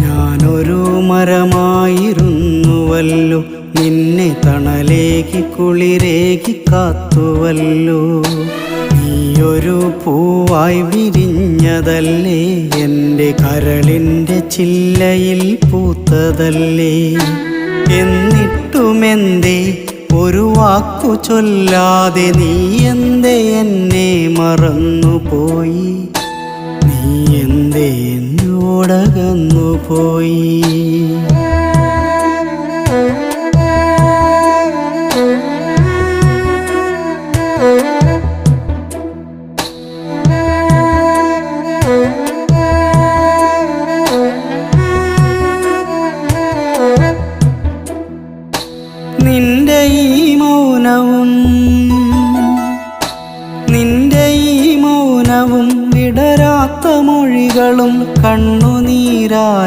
ഞാനൊരു മരമായിരുന്നുവല്ലോ, നിന്നെ തണലേകി കുളിരേകി കാത്തുവല്ലോ. നീയൊരു പൂവായി വിരിഞ്ഞതല്ലേ, എൻ്റെ കരളിൻ്റെ ചില്ലയിൽ പൂത്തതല്ലേ. എന്നിട്ടുമെന്തേ ഒരു വാക്കു ചൊല്ലാതെ നീ എന്തേ എന്നെ മറന്നുപോയി? നീ എന്തേ എന്നോടകന്നുപോയി? നിന്റെ ഈ മൗനവും വിടരാത്ത മൊഴികളും കണ്ണുനീരാൽ